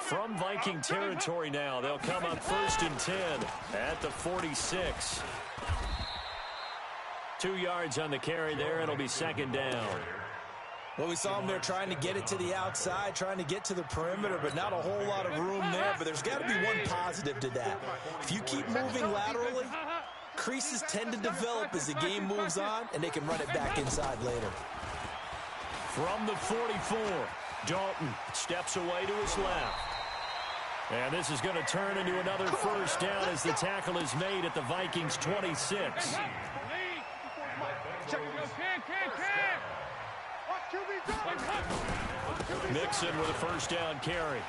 From Viking territory now, they'll come up 1st and 10 at the 46. 2 yards on the carry there. It'll be 2nd down. Well, we saw him there trying to get it to the outside, trying to get to the perimeter, but not a whole lot of room there. But there's got to be one positive to that. If you keep moving laterally, creases tend to develop as the game moves on, and they can run it back inside later. From the 44, Dalton steps away to his left. And this is going to turn into another 1st down as the tackle is made at the Vikings' 26. Mixon with a 1st down carry.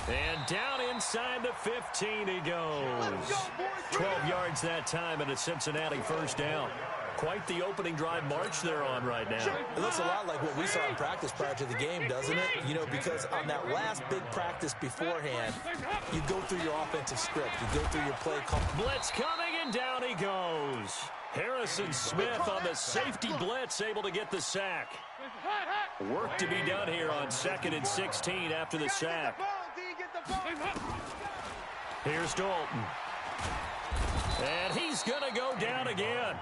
And down inside the 15 he goes. 12 yards that time and a Cincinnati 1st down. Quite the opening drive march they're on right now. It looks a lot like what we saw in practice prior to the game, doesn't it? You know, because on that last big practice beforehand, you go through your offensive script. You go through your play call. Blitz coming, and down he goes. Harrison Smith on the safety blitz, able to get the sack. Work to be done here on 2nd and 16 after the sack. Here's Dalton. And he's going to go down again.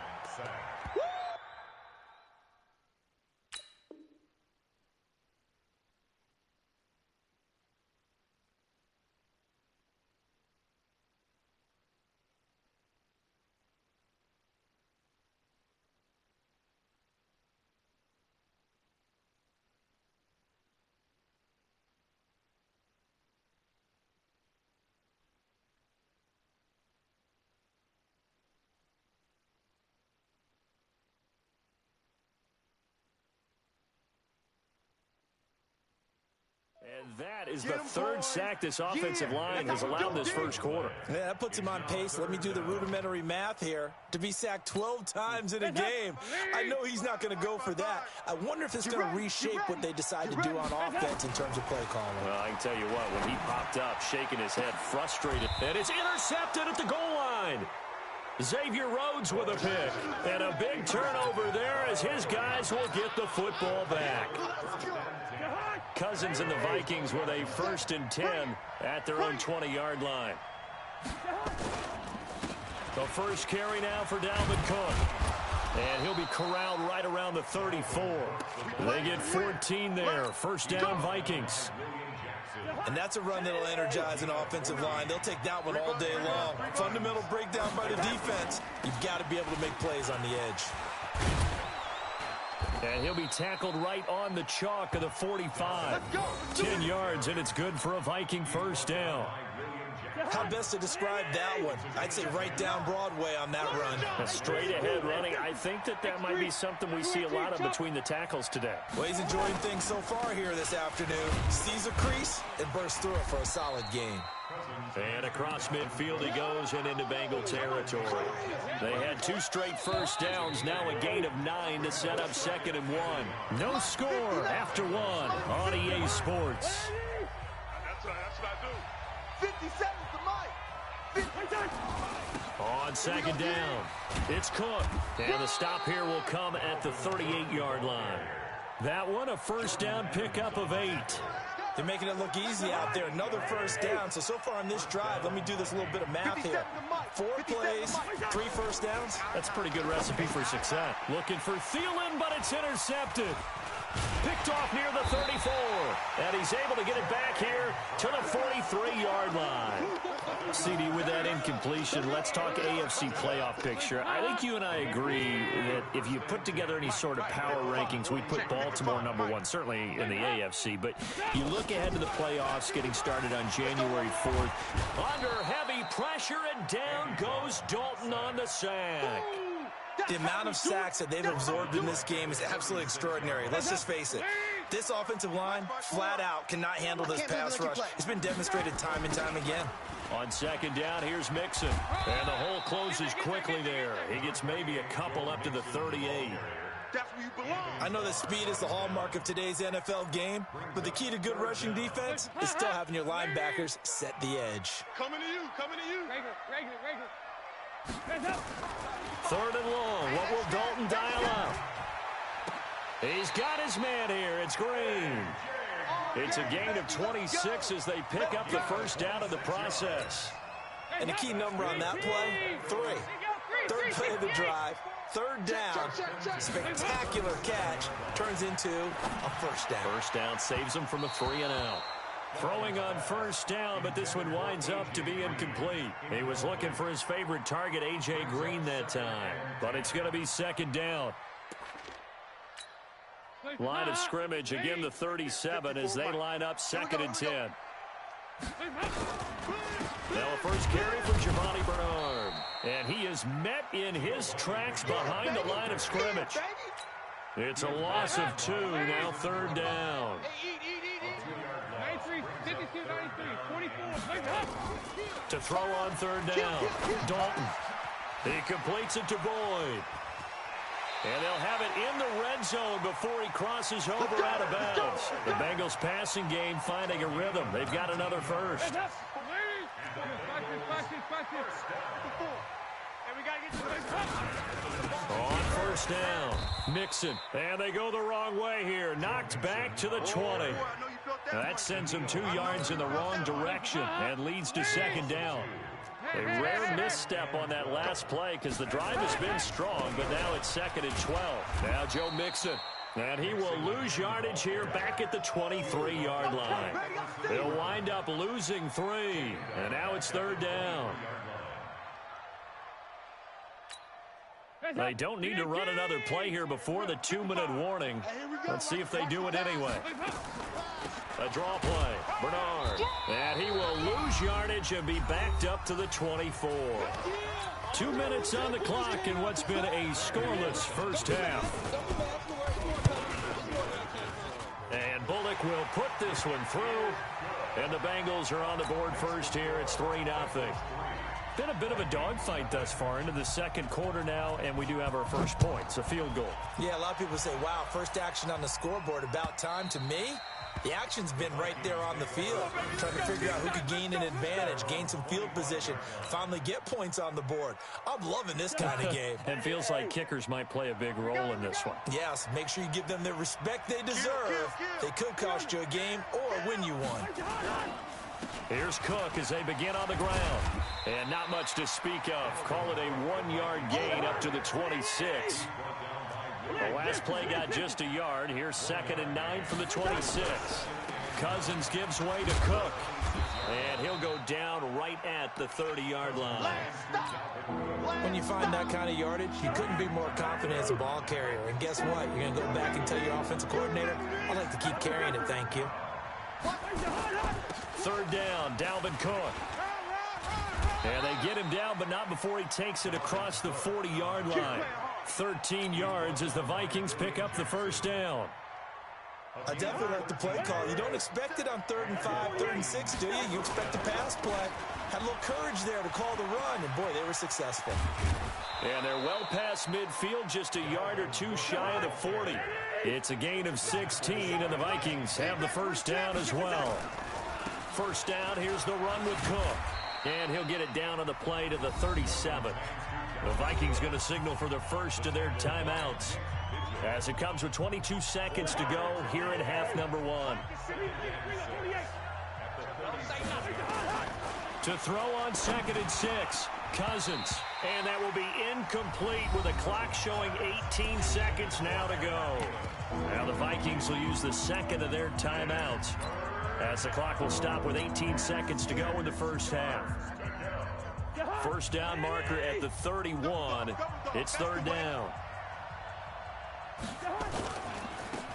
And that is the 3rd sack this offensive line has allowed this 1st quarter. Yeah, that puts him on pace. Let me do the rudimentary math here. To be sacked 12 times in a game. I know he's not going to go for that. I wonder if it's going to reshape what they decide to do on offense in terms of play calling. Well, I can tell you what, when he popped up, shaking his head, frustrated, and it's intercepted at the goal line. Xavier Rhodes with a pick. And a big turnover there as his guys will get the football back. Cousins and the Vikings with a 1st and 10 at their own 20-yard line. The 1st carry now for Dalvin Cook. And he'll be corralled right around the 34. They get 14 there. 1st down, Vikings. And that's a run that'll energize an offensive line. They'll take that one all day long. Fundamental breakdown by the defense. You've got to be able to make plays on the edge. And he'll be tackled right on the chalk of the 45. 10 yards, and it's good for a Viking 1st down. How best to describe that one? I'd say right down Broadway on that run. A straight-ahead running. I think that might be something we see a lot of between the tackles today. Well, he's enjoying things so far here this afternoon. Sees a crease and bursts through it for a solid gain. And across midfield he goes and into Bengal territory. They had 2 straight 1st downs, now a gain of 9 to set up 2nd and 1. No score after 1 on EA Sports. That's what I do. 50 seconds to Mike. 50 seconds. On 2nd down, it's Cook. And the stop here will come at the 38-yard line. That one a 1st down pickup of 8. They're making it look easy out there. Another 1st down. So far on this drive, let me do this little bit of math here. 4 plays, 3 1st downs. That's a pretty good recipe for success. Looking for Thielen, but it's intercepted. Picked off near the 34. And he's able to get it back here to the 43-yard line. CD, with that incompletion, let's talk AFC playoff picture. I think you and I agree that if you put together any sort of power rankings, we'd put Baltimore #1, certainly in the AFC. But you look ahead to the playoffs getting started on January 4th. Under heavy pressure, and down goes Dalton on the sack. The amount of sacks that they've absorbed in this game is absolutely extraordinary. Let's just face it. This offensive line, flat out, cannot handle this pass rush. It's been demonstrated time and time again. On 2nd down, here's Mixon. And the hole closes quickly there. He gets maybe a couple up to the 38. That's where you belong. I know that speed is the hallmark of today's NFL game, but the key to good rushing defense is still having your linebackers set the edge. Coming to you, coming to you. Regular. 3rd and long. What will Dalton dial up? He's got his man here. It's Green. It's a gain of 26 as they pick up the first down in the process. And the key number on that play, 3. Third play of the drive, third down, spectacular catch, turns into a first down. First down saves them from a 3-and-out. Throwing on first down, but this one winds up to be incomplete. He was looking for his favorite target, A.J. Green, that time. But it's going to be second down. Line of scrimmage, again the 37 as they line up 2nd and 10. Now a first carry for Giovanni Bernard. And he is met in his tracks behind the line of scrimmage. It's a loss of 2, now 3rd down. To throw on 3rd down, Dalton. He completes it to Boyd. And they'll have it in the red zone before he crosses over out of bounds. The Bengals passing game finding a rhythm. They've got another first. On first down, Mixon. And they go the wrong way here. Knocked back to the 20. That sends them 2 yards in the wrong direction and leads to 2nd down. A rare misstep on that last play because the drive has been strong, but now it's 2nd and 12. Now Joe Mixon. And he will lose yardage here back at the 23-yard line. They'll wind up losing 3. And now it's 3rd down. They don't need to run another play here before the 2-minute warning. Let's see if they do it anyway. A draw play. Bernard. And he will lose yardage and be backed up to the 24. 2 minutes on the clock in what's been a scoreless first half. And Bullock will put this one through. And the Bengals are on the board first here. It's 3-0. Been a bit of a dogfight thus far into the second quarter now, and we do have our first points, a field goal. Yeah, a lot of people say, wow, first action on the scoreboard, about time. To me, the action's been right there on the field, trying to figure out who could gain an advantage, gain some field position, finally get points on the board. I'm loving this kind of game. And feels like kickers might play a big role in this one. Yes, make sure you give them the respect they deserve. They could cost you a game or win you one. Here's Cook as they begin on the ground. And not much to speak of. Call it a 1-yard gain up to the 26. The last play got just a yard. Here's 2nd and 9 from the 26. Cousins gives way to Cook. And he'll go down right at the 30-yard line. When you find that kind of yardage, you couldn't be more confident as a ball carrier. And guess what? You're going to go back and tell your offensive coordinator, I'd like to keep carrying it, thank you. 3rd down, Dalvin Cook. And they get him down, but not before he takes it across the 40-yard line. 13 yards as the Vikings pick up the first down. I definitely like the play call. You don't expect it on 3rd and 5, 3rd and 6, do you? You expect a pass play. Had a little courage there to call the run, and boy, they were successful. And they're well past midfield, just a yard or 2 shy of the 40. It's a gain of 16, and the Vikings have the first down as well. First down, here's the run with Cook. And he'll get it down on the play to the 37. The Vikings going to signal for the first of their timeouts as it comes with 22 seconds to go here in half number 1. To throw on 2nd and 6, Cousins. And that will be incomplete with the clock showing 18 seconds now to go. Now the Vikings will use the second of their timeouts as the clock will stop with 18 seconds to go in the first half. First down marker at the 31. It's 3rd down.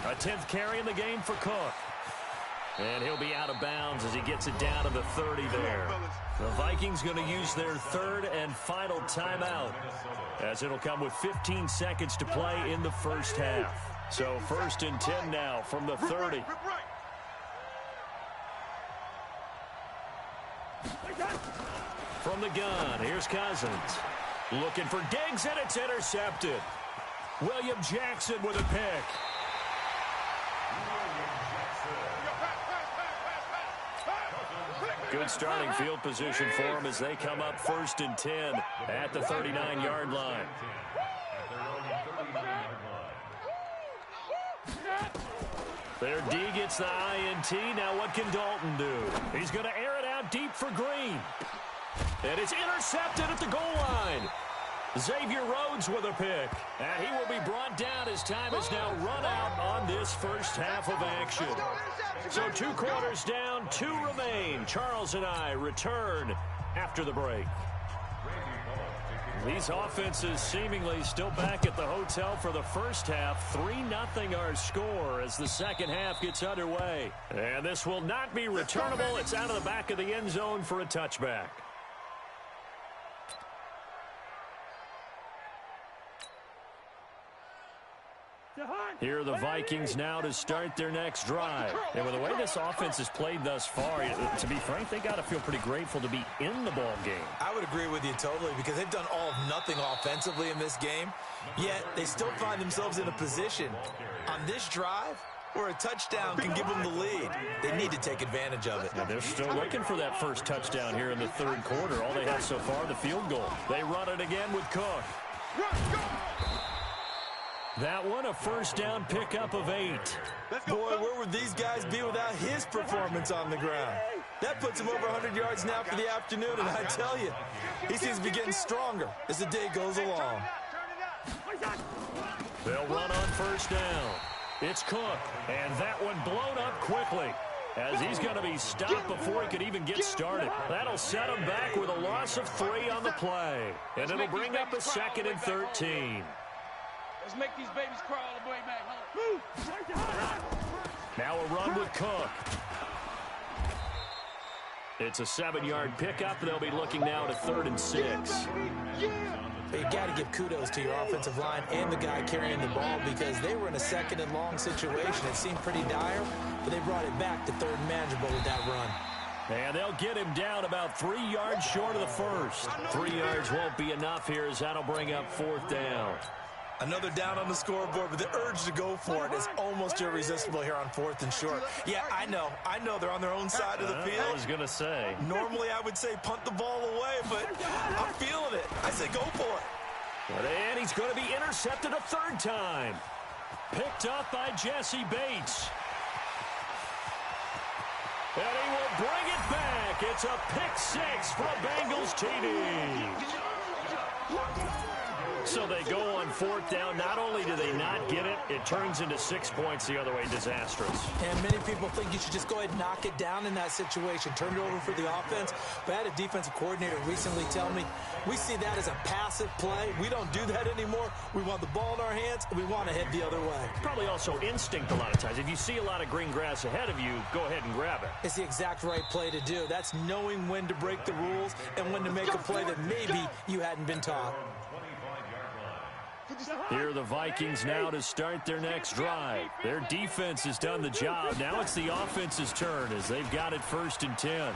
A 10th carry in the game for Cook. And he'll be out of bounds as he gets it down to the 30 there. The Vikings going to use their 3rd and final timeout as it'll come with 15 seconds to play in the first half. So 1st and 10 now from the 30. From the gun, here's Cousins. Looking for Diggs, and it's intercepted. William Jackson with a pick. Good starting field position for them as they come up 1st and 10 at the 39-yard line. Their D gets gets the INT. Now what can Dalton do? He's going to air it out deep for Green. And it's intercepted at the goal line. Xavier Rhodes with a pick. And he will be brought down as time is now run out on this first half of action. So 2 quarters down, 2 remain. Charles and I return after the break. These offenses seemingly still back at the hotel for the first half. 3-0 our score as the second half gets underway. And this will not be returnable. It's out of the back of the end zone for a touchback. Here are the Vikings now to start their next drive. And with the way this offense has played thus far, to be frank, they got to feel pretty grateful to be in the ball game. I would agree with you totally because they've done all of nothing offensively in this game, yet they still find themselves in a position on this drive where a touchdown can give them the lead. They need to take advantage of it. And they're still looking for that first touchdown here in the third quarter. All they have so far, the field goal. They run it again with Cook. That one, a first down pickup of 8. Boy, where would these guys be without his performance on the ground? That puts him over 100 yards now for the afternoon, and I tell you, he seems to be getting stronger as the day goes along. They'll run on first down. It's Cook, and that one blown up quickly as he's going to be stopped before he could even get started. That'll set him back with a loss of 3 on the play, and it'll bring up a 2nd and 13. Let's make these babies crawl all the way back home. Now a run with Cook. It's a 7-yard pickup. They'll be looking now to 3rd and 6. You got to give kudos to your offensive line and the guy carrying the ball because they were in a 2nd and long situation. It seemed pretty dire, but they brought it back to 3rd and manageable with that run. And they'll get him down about 3 yards short of the first. 3 yards won't be enough here as that'll bring up 4th down. Another down on the scoreboard, but the urge to go for it is almost irresistible here on 4th and short. Yeah, I know they're on their own side of the field. I was going to say. Normally I would say punt the ball away, but I'm feeling it. I say go for it. And he's going to be intercepted a 3rd time. Picked up by Jesse Bates. And he will bring it back. It's a pick 6 for a Bengals TD. So they go on 4th down. Not only do they not get it, it turns into 6 points the other way. Disastrous. And many people think you should just go ahead and knock it down in that situation. Turn it over for the offense. But I had a defensive coordinator recently tell me, we see that as a passive play. We don't do that anymore. We want the ball in our hands, and we want to head the other way. Probably also instinct a lot of times. If you see a lot of green grass ahead of you, go ahead and grab it. It's the exact right play to do. That's knowing when to break the rules and when to make a play that maybe you hadn't been taught. Here are the Vikings now to start their next drive. Their defense has done the job. Now it's the offense's turn as they've got it 1st and 10.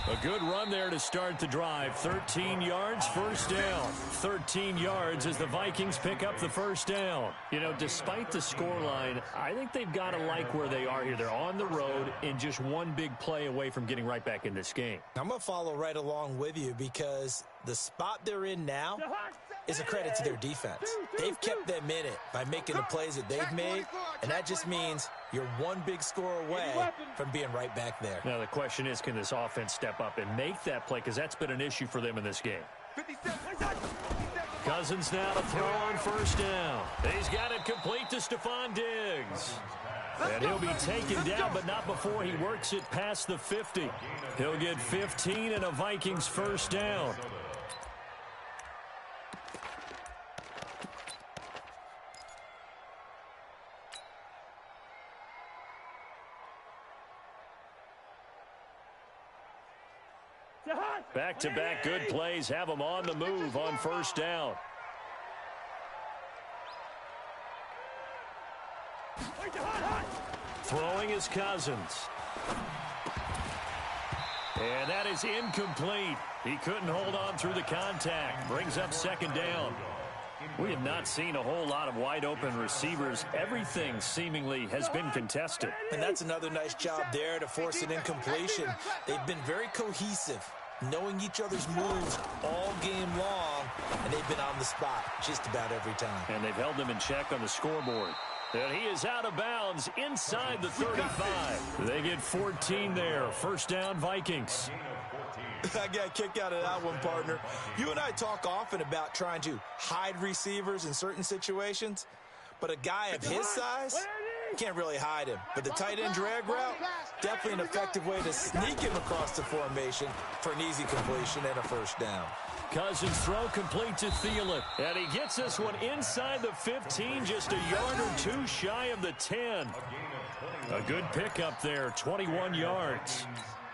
A good run there to start the drive. 13 yards, 1st down. 13 yards as the Vikings pick up the 1st down. You know, despite the scoreline, I think they've got to like where they are here. They're on the road and just one big play away from getting right back in this game. I'm going to follow right along with you because the spot they're in now is a credit to their defense. They've kept them in it by making the plays that they've made, and that just means you're one big score away from being right back there. Now the question is, can this offense step up and make that play? Because that's been an issue for them in this game. Cousins now to throw on 1st down. He's got it complete to Stephon Diggs. And he'll be taken down, but not before he works it past the 50. He'll get 15 and a Vikings 1st down. Back-to-back good plays have them on the move on 1st down. Throwing is Cousins. And that is incomplete. He couldn't hold on through the contact. Brings up 2nd down. We have not seen a whole lot of wide-open receivers. Everything seemingly has been contested. And that's another nice job there to force an incompletion. They've been very cohesive, knowing each other's moves all game long, and they've been on the spot just about every time. And they've held them in check on the scoreboard. And he is out of bounds inside the 35. They get 14 there. First down, Vikings. I got a kick out of that one, partner. You and I talk often about trying to hide receivers in certain situations, but a guy of his size can't really hide him. But the tight end drag route, definitely an effective way to sneak him across the formation for an easy completion and a first down. Cousins' throw complete to Thielen. And he gets this one inside the 15, just a yard or two shy of the 10. A good pickup there, 21 yards.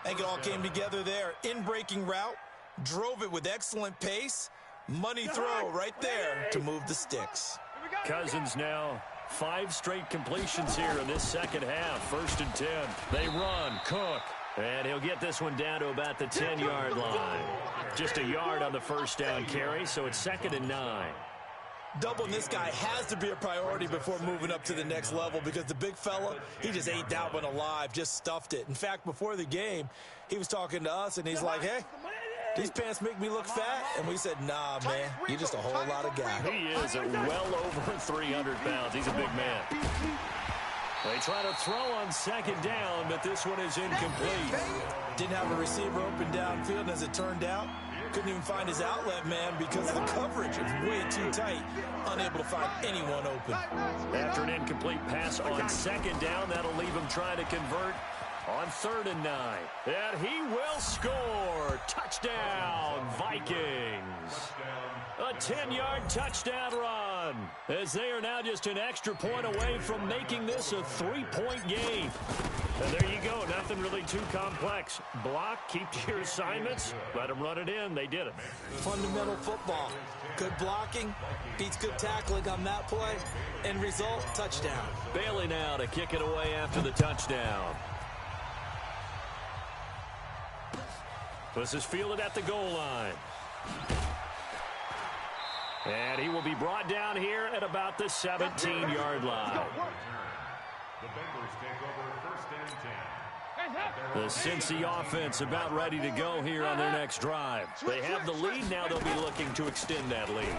I think it all came together there. In-breaking route, drove it with excellent pace. Money throw right there to move the sticks. Cousins now 5 straight completions here in this second half. First and 10. They run. Cook. And he'll get this one down to about the 10-yard line. Just a yard on the first down carry, so it's 2nd and 9. Doubling this guy has to be a priority before moving up to the next level because the big fella, he just ate that one alive, just stuffed it. In fact, before the game, he was talking to us, and he's like, hey, these pants make me look fat. And we said, nah, man, you're just a whole lot of guy. He is well over 300 pounds. He's a big man. They try to throw on second down, but this one is incomplete. Didn't have a receiver open downfield, as it turned out. Couldn't even find his outlet man because of the coverage. It's way too tight. Unable to find anyone open. After an incomplete pass on second down, that'll leave him trying to convert on 3rd and 9. And he will score. Touchdown, Vikings. A 10-yard touchdown run, as they are now just an extra point away from making this a 3-point game. And there you go. Nothing really too complex. Block, keep to your assignments, let them run it in. They did it. Fundamental football. Good blocking beats good tackling on that play. End result, touchdown. Bailey now to kick it away after the touchdown. This is fielded at the goal line. And he will be brought down here at about the 17-yard line. The Bengals take over 1st and 10. The Cincy offense about ready to go here on their next drive. They have the lead. Now they'll be looking to extend that lead.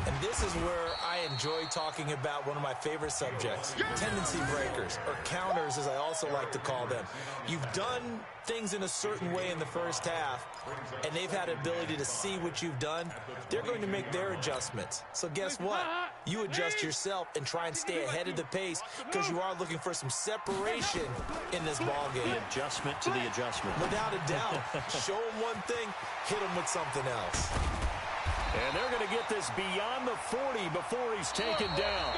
And this is where I enjoy talking about one of my favorite subjects, tendency breakers, or counters, as I also like to call them. You've done things in a certain way in the first half, and they've had the ability to see what you've done. They're going to make their adjustments. So guess what? You adjust yourself and try and stay ahead of the pace because you are looking for some separation in this ball game. The adjustment to the adjustment. Without a doubt. Show them one thing, hit them with something else. And they're going to get this beyond the 40 before he's taken down.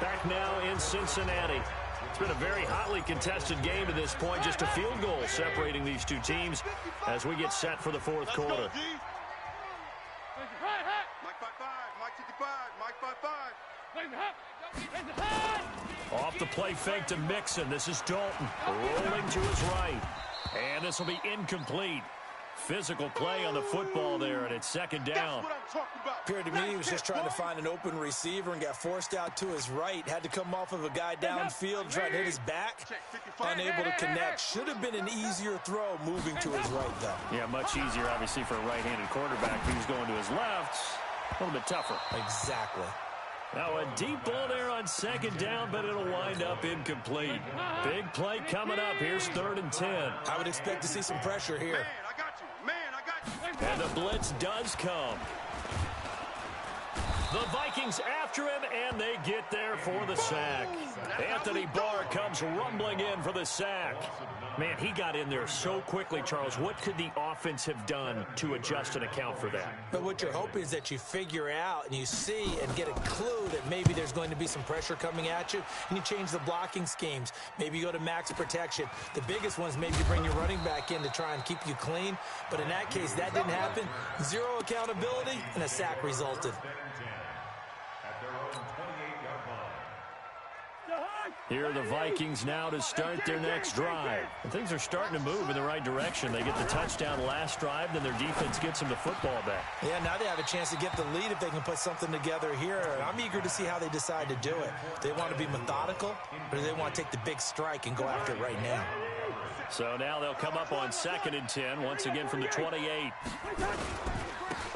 Back now in Cincinnati. It's been a very hotly contested game to this point. Just a field goal separating these two teams as we get set for the fourth quarter. Mike 5-5, Mike 55. Off the play fake to Mixon. This is Dalton rolling to his right. And this will be incomplete. Physical play on the football there, and it's 2nd down. Appeared to me he was just trying to find an open receiver and got forced out to his right. Had to come off of a guy downfield, trying to hit his back. Unable to connect. Should have been an easier throw moving to his right, though. Yeah, much easier, obviously, for a right-handed quarterback. If he was going to his left, a little bit tougher. Exactly. Now a deep ball there on 2nd down, but it'll wind up incomplete. Big play coming up. Here's 3rd and 10. I would expect to see some pressure here. And the blitz does come. The Vikings after him, and they get there for the sack. Anthony Barr comes rumbling in for the sack. Man, he got in there so quickly, Charles. What could the offense have done to adjust and account for that? But what you're hoping is that you figure out and you see and get a clue that maybe there's going to be some pressure coming at you, and you change the blocking schemes. Maybe you go to max protection. The biggest one is maybe you bring your running back in to try and keep you clean. But in that case, that didn't happen. Zero accountability, and a sack resulted. Here are the Vikings now to start their next drive. And things are starting to move in the right direction. They get the touchdown last drive, then their defense gets them the football back. Yeah, now they have a chance to get the lead if they can put something together here. And I'm eager to see how they decide to do it. Do they want to be methodical, or do they want to take the big strike and go after it right now? So now they'll come up on 2nd and 10, once again from the 28.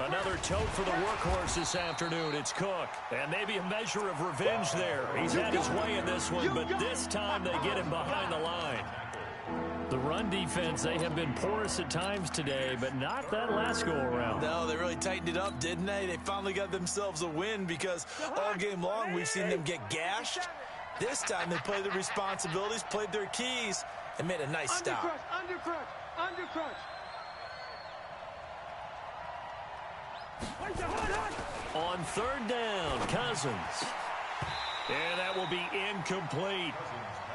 Another tote for the workhorse this afternoon. It's Cook. And maybe a measure of revenge there. He's had his way in this one, but this time they get him behind the line. The run defense, they have been porous at times today, but not that last go-around. No, they really tightened it up, didn't they? They finally got themselves a win because all game long we've seen them get gashed. This time they played their responsibilities, played their keys, and made a nice stop. Undercrunch. On third down, Cousins. And that will be incomplete.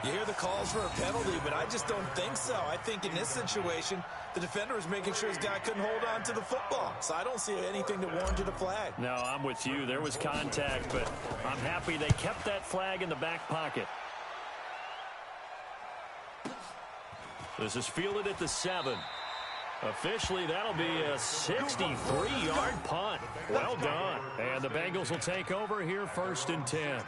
You hear the calls for a penalty, but I just don't think so. I think in this situation, the defender was making sure his guy couldn't hold on to the football. So I don't see anything that warranted a flag. No, I'm with you. There was contact, but I'm happy they kept that flag in the back pocket. This is fielded at the 7. Officially, that'll be a 63-yard punt. Well done. And the Bengals will take over here 1st and 10.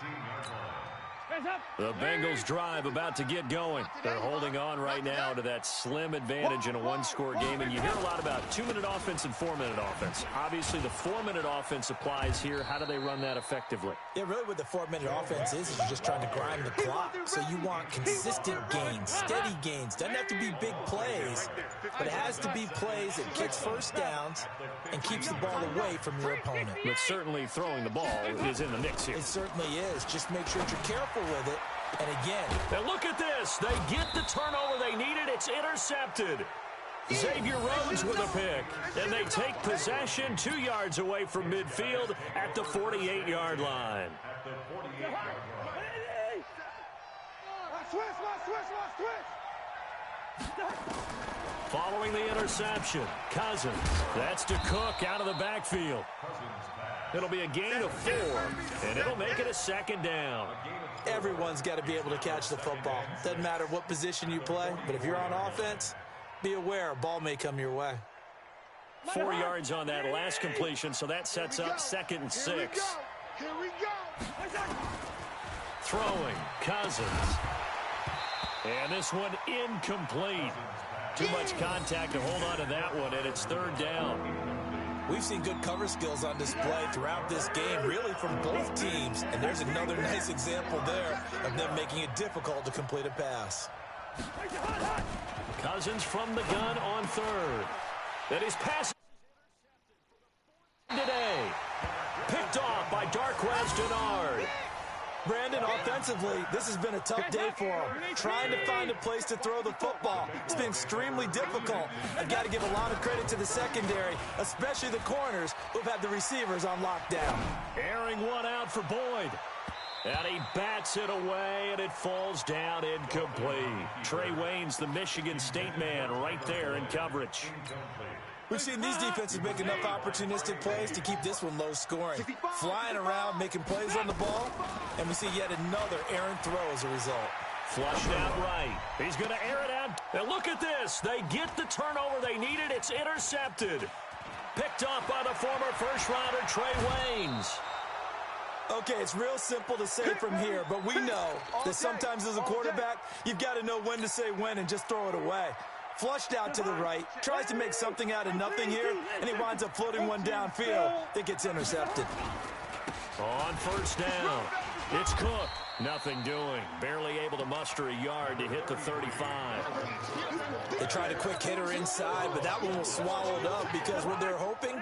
The Bengals drive about to get going. They're holding on right now to that slim advantage in a one-score game. And you hear a lot about 2-minute offense and 4-minute offense. Obviously, the 4-minute offense applies here. How do they run that effectively? Yeah, really what the 4-minute offense is you're just trying to grind the clock. So you want consistent gains, steady gains. Doesn't have to be big plays, but it has to be plays that gets first downs and keeps the ball away from your opponent. But certainly throwing the ball is in the mix here. It certainly is. Just make sure that you're careful with it. And again, now look at this. They get the turnover they needed. It's intercepted. Xavier Rhodes with a pick. And they take possession 2 yards away from midfield at the 48-yard line. Following the interception, Cousins. That's to Cook out of the backfield. It'll be a gain of 4, and it'll make it a 2nd down. Everyone's got to be able to catch the football. Doesn't matter what position you play, but if you're on offense, be aware a ball may come your way. 4 yards on that last completion, so that sets up 2nd and 6. Here we go. Throwing, Cousins. And this one incomplete. Too much contact to hold on to that one, and it's 3rd down. We've seen good cover skills on display throughout this game, really from both teams. And there's another nice example there of them making it difficult to complete a pass. Cousins from the gun on 3rd. That is pass today. Picked off by Darquez Denard. Brandon, offensively, this has been a tough day for him. Trying to find a place to throw the football. It's been extremely difficult. I've got to give a lot of credit to the secondary, especially the corners who've had the receivers on lockdown. Airing one out for Boyd. And he bats it away, and it falls down incomplete. Trey Wayne's the Michigan State man right there in coverage. We've seen these defenses make enough opportunistic plays to keep this one low scoring. Flying around, making plays on the ball, and we see yet another errant throw as a result. Flushed out right. He's going to air it out. And look at this. They get the turnover they needed. It's intercepted. Picked off by the former first-rounder Trey Waynes. Okay, it's real simple to say from here, but we know that sometimes as a quarterback, you've got to know when to say when and just throw it away. Flushed out to the right, tries to make something out of nothing here, and he winds up floating one downfield that gets intercepted. On 1st down, it's Cook. Nothing doing. Barely able to muster a yard to hit the 35. They tried a quick hitter inside, but that one was swallowed up because what they're hoping,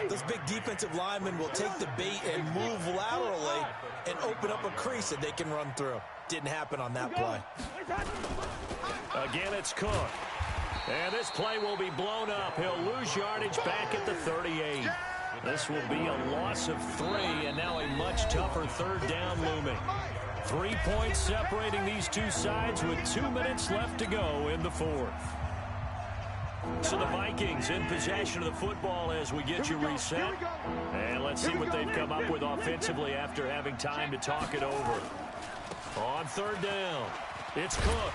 those big defensive linemen will take the bait and move laterally and open up a crease that they can run through. Didn't happen on that play. Again, it's Cook. And this play will be blown up. He'll lose yardage back at the 38. This will be a loss of 3, and now a much tougher 3rd down looming. 3 points separating these two sides with 2 minutes left to go in the 4th. So the Vikings in possession of the football as we get you reset. And let's see what they've come up with offensively after having time to talk it over. On 3rd down, it's Cook.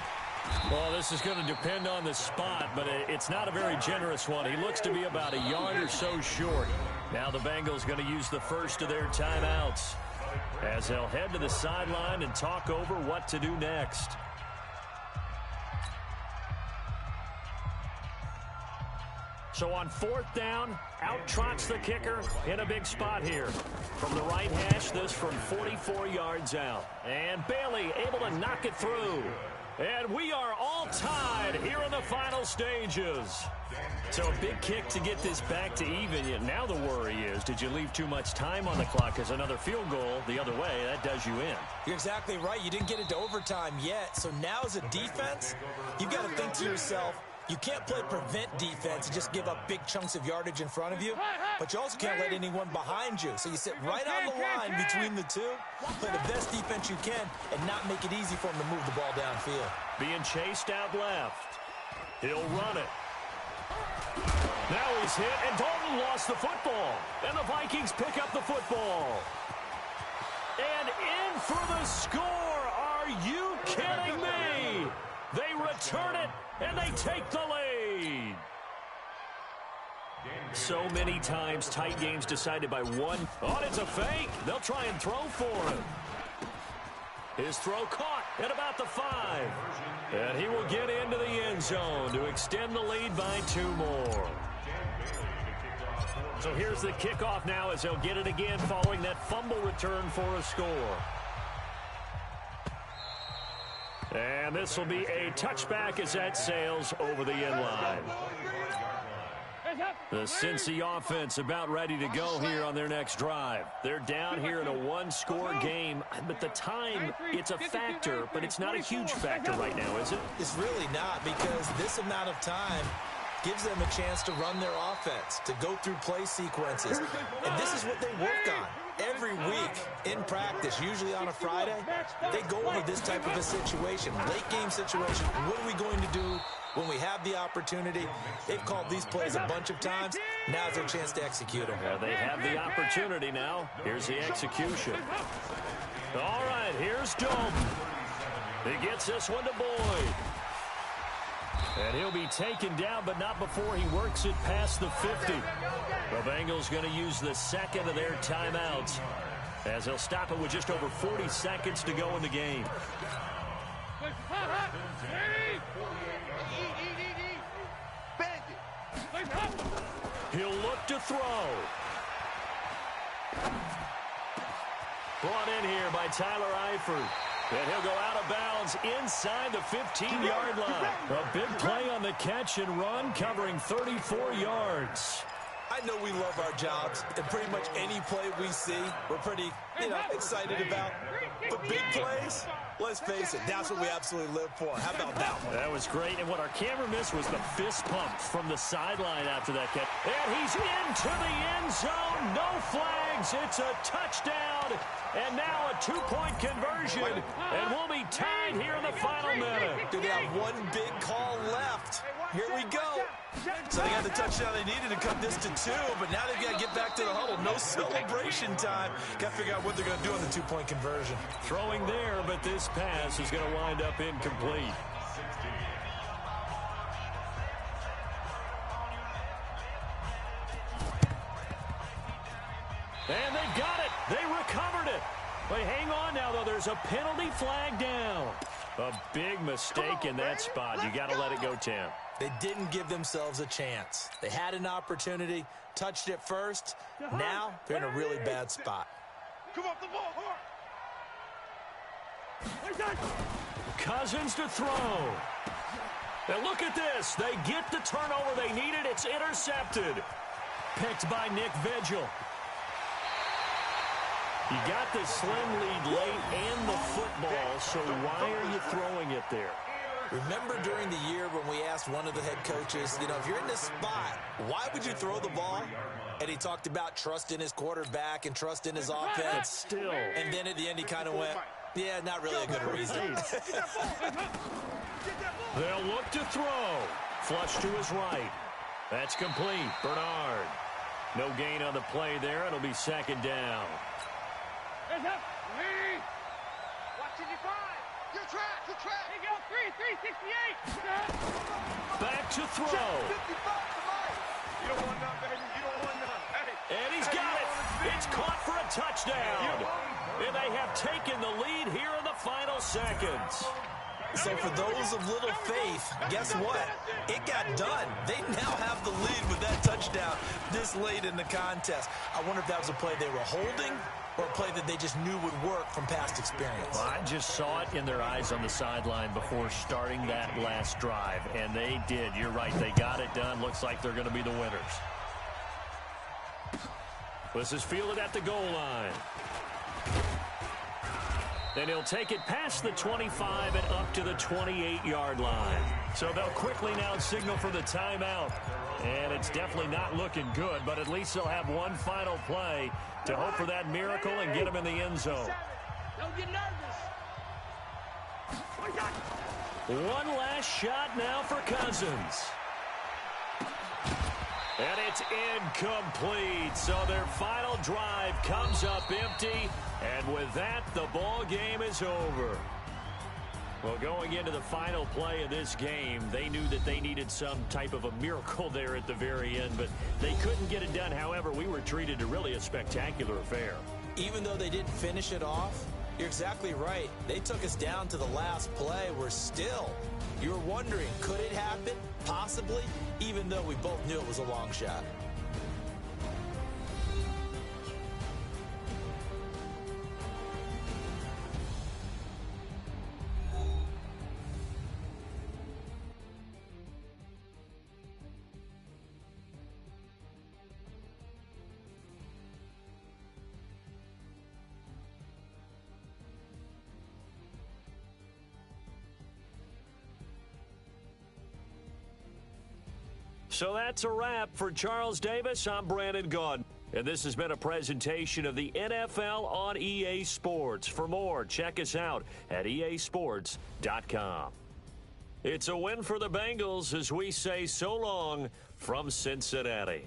Well, this is going to depend on the spot, but it's not a very generous one. He looks to be about a yard or so short. Now the Bengals going to use the first of their timeouts as they'll head to the sideline and talk over what to do next. So on 4th down, out trots the kicker in a big spot here. From the right hash, this from 44 yards out. And Bailey able to knock it through. And we are all tied here in the final stages. So a big kick to get this back to even. Yet now the worry is, did you leave too much time on the clock? Because another field goal the other way, that does you in. You're exactly right. You didn't get it to overtime yet. So now as a defense, you've got to think to yourself, you can't play prevent defense and just give up big chunks of yardage in front of you, but you also can't let anyone behind you. So you sit right on the line between the two, play the best defense you can, and not make it easy for him to move the ball downfield. Being chased out left. He'll run it. Now he's hit, and Dalton lost the football. And the Vikings pick up the football. And in for the score. Are you kidding me? They return it, and they take the lead. So many times, tight games decided by one. Oh, it's a fake. They'll try and throw for him. His throw caught at about the 5. And he will get into the end zone to extend the lead by 2 more. So here's the kickoff now as they'll get it again following that fumble return for a score. And this will be a touchback as that sails over the end line. The Cincy offense about ready to go here on their next drive. They're down here in a 1-score game, but the time, it's a factor, but it's not a huge factor right now, is it? It's really not, because this amount of time gives them a chance to run their offense, to go through play sequences. And this is what they work on every week in practice, usually on a Friday. They go over this type of a situation, late game situation. What are we going to do when we have the opportunity? They've called these plays a bunch of times. Now's their chance to execute them. They have the opportunity now. Here's the execution. All right, here's Dalton. He gets this one to Boyd. And he'll be taken down, but not before he works it past the 50. The Bengals going to use the second of their timeouts as they'll stop it with just over 40 seconds to go in the game. He'll look to throw. Brought in here by Tyler Eifert. And he'll go out of bounds inside the 15-yard line. A big play on the catch and run, covering 34 yards. I know we love our jobs, and pretty much any play we see, we're pretty, excited about. But big plays, let's face it, that's what we absolutely live for. How about that one? That was great, and what our camera missed was the fist pump from the sideline after that catch. And he's into the end zone. No flags. It's a touchdown. And now a 2-point conversion. And we'll be tied here in the final minute. They got one big call left. Here we go. So they got the touchdown they needed to cut this to 2, but now they've got to get back to the huddle. No celebration time. Got to figure out what they're going to do on the 2-point conversion. Throwing there, but this pass is going to wind up incomplete. And they've got it. They recovered it. But hang on now, though. There's a penalty flag down. A big mistake in that spot. You got to let it go, Tim. They didn't give themselves a chance. They had an opportunity, touched it first. Now they're in a really bad spot. Come off the ball, hard. Cousins to throw. Now look at this. They get the turnover they needed. It's intercepted. Picked by Nick Vigil. You got the slim lead late and the football, so why are you throwing it there? Remember during the year when we asked one of the head coaches, if you're in this spot, why would you throw the ball? And he talked about trust in his quarterback and trust in his offense. But still. And then at the end he kind of went, yeah, not really a good reason. They'll look to throw. Flush to his right. That's complete. Bernard. No gain on the play there. It'll be second down. Watch it, you find. Your track. Here you go, 368. Back to throw. 55 to Mike. You don't want none, baby. You don't want none. Hey. And he's got it. It's caught for a touchdown. And they have taken the lead here in the final seconds. So for those of little faith, guess what? It got done. They now have the lead with that touchdown this late in the contest. I wonder if that was a play they were holding or a play that they just knew would work from past experience. Well, I just saw it in their eyes on the sideline before starting that last drive, and they did. You're right. They got it done. Looks like they're going to be the winners. This is fielded at the goal line. Then he'll take it past the 25 and up to the 28-yard line. So they'll quickly now signal for the timeout. And it's definitely not looking good, but at least they'll have one final play to hope for that miracle and get him in the end zone. Don't get nervous. One last shot now for Cousins. And it's incomplete. So their final drive comes up empty. And with that, the ball game is over. Well, going into the final play of this game, they knew that they needed some type of a miracle there at the very end, but they couldn't get it done. However, we were treated to really a spectacular affair. Even though they didn't finish it off, you're exactly right. They took us down to the last play. We're still, you were wondering, could it happen? Possibly, even though we both knew it was a long shot. So that's a wrap for Charles Davis. I'm Brandon Gaudin. And this has been a presentation of the NFL on EA Sports. For more, check us out at easports.com. It's a win for the Bengals as we say so long from Cincinnati.